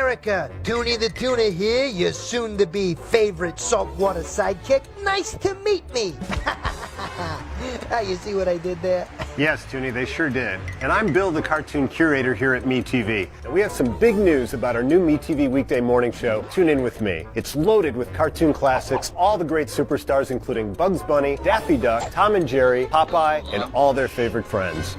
America! Toonie the Tuna here, your soon-to-be favorite saltwater sidekick. Nice to meet me! You see what I did there? Yes, Toonie, they sure did. And I'm Bill, the cartoon curator here at METV. And we have some big news about our new METV weekday morning show, Tune In With Me. It's loaded with cartoon classics, all the great superstars including Bugs Bunny, Daffy Duck, Tom and Jerry, Popeye, and all their favorite friends.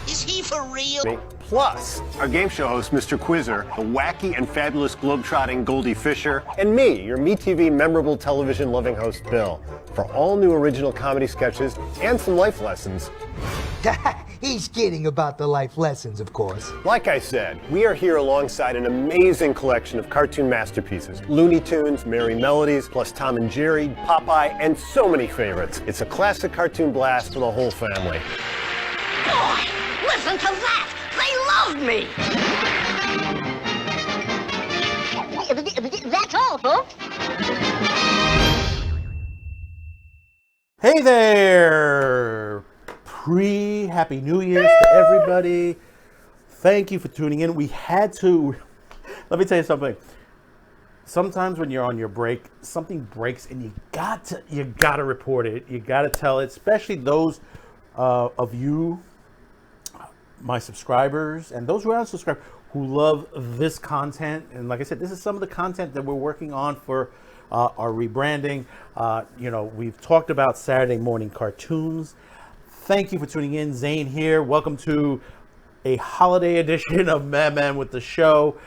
Is he for real? Plus, our game show host, Mr. Quizzer, the wacky and fabulous globetrotting Goldie Fisher, and me, your METV memorable television-loving host, Bill, for all new original comedy sketches and some life lessons. He's kidding about the life lessons, of course. Like I said, we are here alongside an amazing collection of cartoon masterpieces. Looney Tunes, Merry Melodies, plus Tom and Jerry, Popeye, and so many favorites. It's a classic cartoon blast for the whole family. Boy, listen to that! They love me! That's all, folks. Hey there! Happy New Year's to everybody. Thank you for tuning in. We had to, let me tell you something. Sometimes when you're on your break, something breaks and you gotta report it. You gotta tell it, especially those of you, my subscribers, and those who aren't subscribed, who love this content. And like I said, this is some of the content that we're working on for our rebranding. We've talked about Saturday morning cartoons. Thank you for tuning in. Zane here. Welcome to a holiday edition of Mad Men with the Show.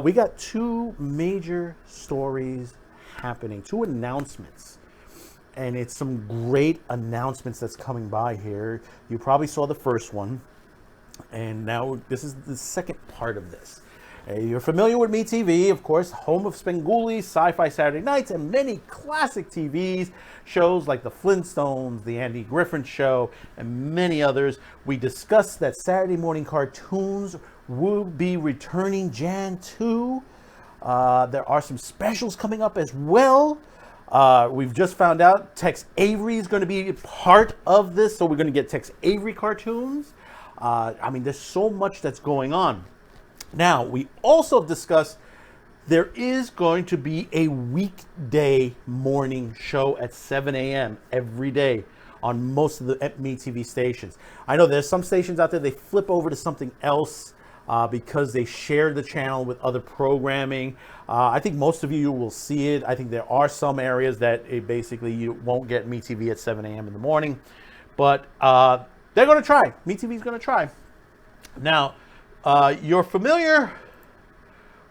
We got two major stories happening, two announcements. And it's some great announcements that's coming by here. You probably saw the first one. And now this is the second part of this. You're familiar with METV, of course, home of Spenguli's Sci-Fi Saturday Nights and many classic TV shows like The Flintstones, The Andy Griffin Show, and many others. We discussed that Saturday morning cartoons will be returning Jan 2. There are some specials coming up as well. We've just found out Tex Avery is going to be part of this, so we're going to get Tex Avery cartoons. There's so much that's going on. Now, we also discussed there is going to be a weekday morning show at 7 a.m. every day on most of the METV stations. I know there's some stations out there, they flip over to something else because they share the channel with other programming. I think most of you will see it. I think there are some areas that basically you won't get METV at 7 a.m. in the morning. But they're going to try. METV's going to try. Now, you're familiar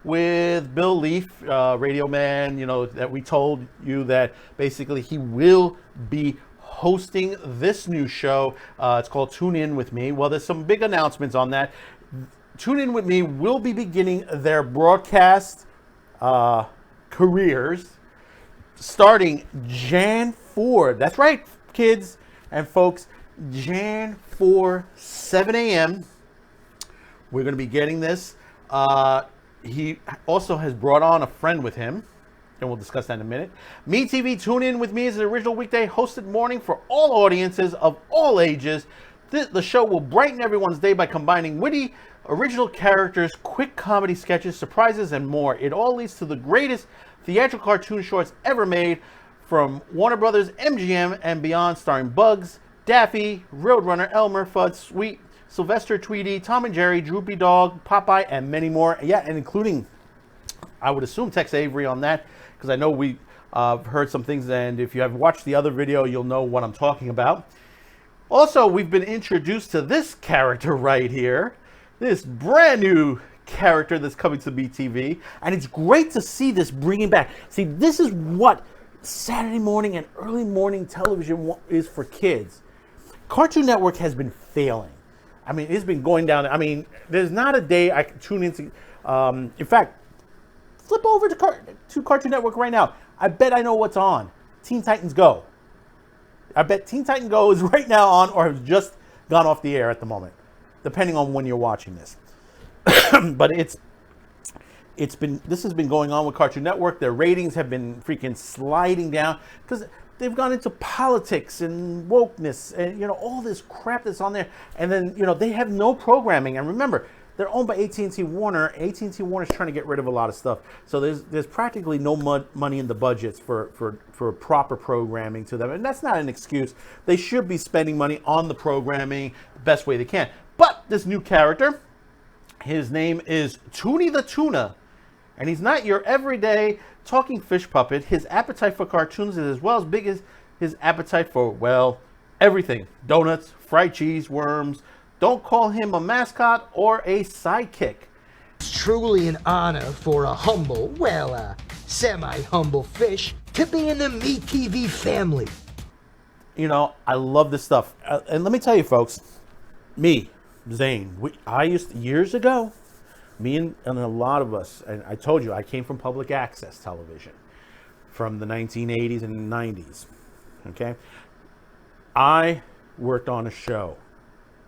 with Bill Leaf, Radio Man, that we told you that basically he will be hosting this new show. It's called Tune In With Me. Well, there's some big announcements on that. Tune In With Me will be beginning their broadcast careers starting Jan 4. That's right, kids and folks. Jan 4, 7 a.m. We're going to be getting this. He also has brought on a friend with him, and we'll discuss that in a minute. METV Tune In With Me is an original weekday hosted morning for all audiences of all ages. The show will brighten everyone's day by combining witty, original characters, quick comedy sketches, surprises, and more. It all leads to the greatest theatrical cartoon shorts ever made from Warner Brothers, MGM, and beyond, starring Bugs, Daffy, Roadrunner, Elmer, Fudd, Sweet, Sylvester Tweety, Tom and Jerry, Droopy Dog, Popeye, and many more. Yeah, and including, I would assume, Tex Avery on that, because I know we heard some things, and if you have watched the other video, you'll know what I'm talking about. Also, we've been introduced to this character right here, this brand new character that's coming to BTV, and it's great to see this bringing back. See, this is what Saturday morning and early morning television is for kids. Cartoon Network has been failing. It's been going down. There's not a day I can tune into. In fact, flip over to Cartoon Network right now. I bet I know what's on. Teen Titans Go. I bet Teen Titans Go is right now on or has just gone off the air at the moment, depending on when you're watching this. But this has been going on with Cartoon Network. Their ratings have been freaking sliding down because they've gone into politics and wokeness and all this crap that's on there, and then they have no programming. And remember, they're owned by AT&T Warner. AT&T Warner's trying to get rid of a lot of stuff. So there's practically no money in the budgets for proper programming to them. And that's not an excuse. They should be spending money on the programming the best way they can. But this new character, his name is Toonie the Tuna. And he's not your everyday talking fish puppet. His appetite for cartoons is as well as big as his appetite for, well, everything. Donuts, fried cheese, worms. Don't call him a mascot or a sidekick. It's truly an honor for a humble, well, semi-humble fish to be in the METV family. You know, I love this stuff. And let me tell you, folks, me, Zane, I used to, years ago, me and a lot of us, and I told you, I came from public access television from the 1980s and 90s, okay? I worked on a show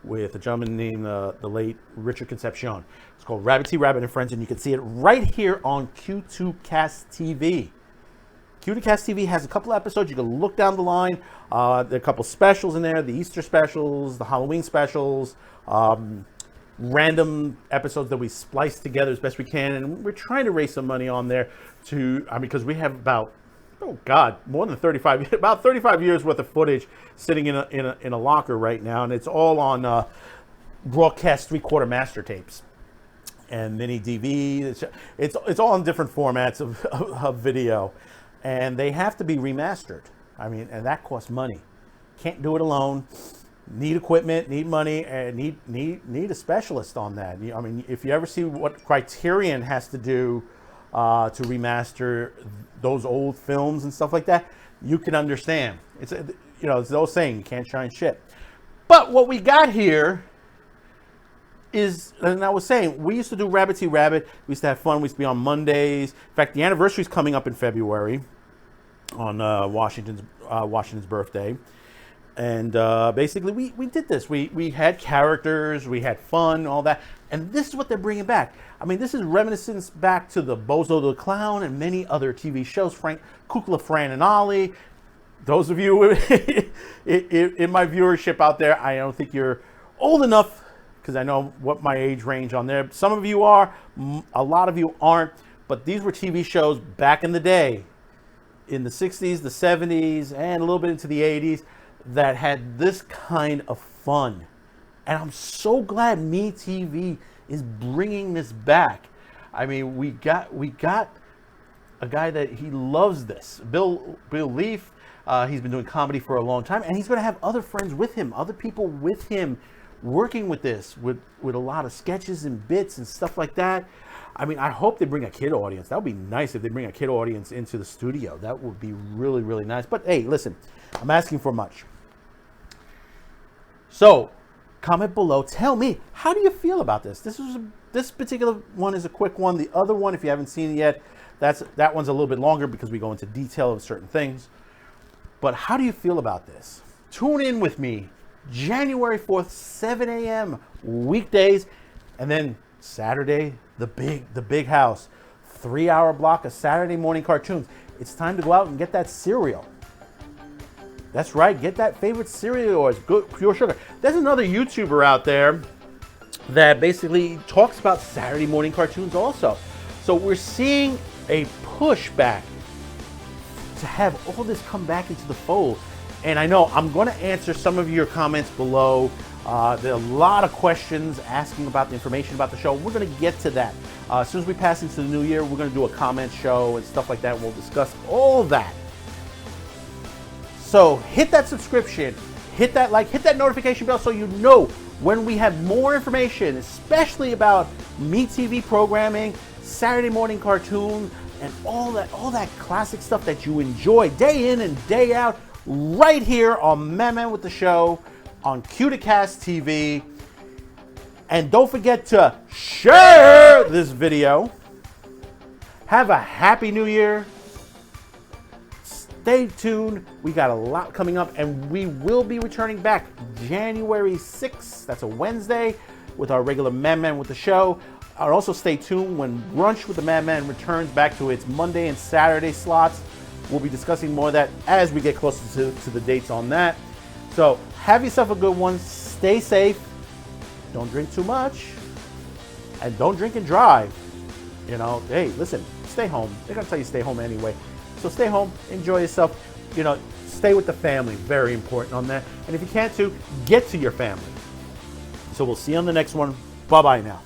with a gentleman named the late Richard Concepcion. It's called Rabbit T. Rabbit and Friends, and you can see it right here on Q2Cast TV. Q2Cast TV has a couple episodes. You can look down the line. There are a couple specials in there, the Easter specials, the Halloween specials, random episodes that we splice together as best we can, and we're trying to raise some money on there because we have about, oh God, more than 35 years worth of footage sitting in a locker right now, and it's all on broadcast 3/4 master tapes and mini DV. It's all in different formats of video, and they have to be remastered. I mean, and that costs money. Can't do it alone. Need equipment, need money, and need a specialist on that. I mean, if you ever see what Criterion has to do to remaster those old films and stuff like that, you can understand. It's it's the old saying, you can't shine shit. But what we got here is, and I was saying, we used to do Rabbit T. Rabbit. We used to have fun. We used to be on Mondays. In fact, the anniversary is coming up in February on Washington's birthday. And basically, we did this. We had characters, we had fun, all that. And this is what they're bringing back. I mean, this is reminiscence back to the Bozo the Clown and many other TV shows. Kukla, Fran, and Ollie. Those of you in my viewership out there, I don't think you're old enough, because I know what my age range on there. Some of you are, a lot of you aren't. But these were TV shows back in the day, in the 60s, the 70s, and a little bit into the 80s, that had this kind of fun. And I'm so glad MeTV is bringing this back. I mean, we got a guy that he loves this, Bill Leaf. He's been doing comedy for a long time, and he's going to have other friends with him, other people with him, working with this, with a lot of sketches and bits and stuff like that. I mean, I hope they bring a kid audience. That would be nice if they bring a kid audience into the studio. That would be really, really nice. But hey, listen, I'm asking for much. So, comment below. Tell me, how do you feel about this? This particular one is a quick one. The other one, if you haven't seen it yet, that one's a little bit longer because we go into detail of certain things. But how do you feel about this? Tune in with me January 4th, 7 a.m. weekdays, and then Saturday, the big house, 3-hour block of Saturday morning cartoons. It's time to go out and get that cereal. That's right, get that favorite cereal or it's good pure sugar. There's another YouTuber out there that basically talks about Saturday morning cartoons also. So we're seeing a pushback to have all this come back into the fold. And I know I'm going to answer some of your comments below. There are a lot of questions asking about the information about the show. We're going to get to that. As soon as we pass into the new year, we're going to do a comment show and stuff like that. We'll discuss all that. So hit that subscription, hit that like, hit that notification bell so you know when we have more information, especially about MeTV programming, Saturday morning cartoons, and all that classic stuff that you enjoy day in and day out right here on Man with the Show on Q2Cast TV. And don't forget to share this video. Have a happy new year. Stay tuned. We got a lot coming up, and we will be returning back January 6th. That's a Wednesday with our regular Man with the Show. And also stay tuned when Brunch with the Man returns back to its Monday and Saturday slots. We'll be discussing more of that as we get closer to the dates on that. So have yourself a good one. Stay safe. Don't drink too much. And don't drink and drive. You know, hey, listen, stay home. They're going to tell you stay home anyway. So stay home, enjoy yourself. You know, stay with the family. Very important on that. And if you can't get to your family. So we'll see you on the next one. Bye-bye now.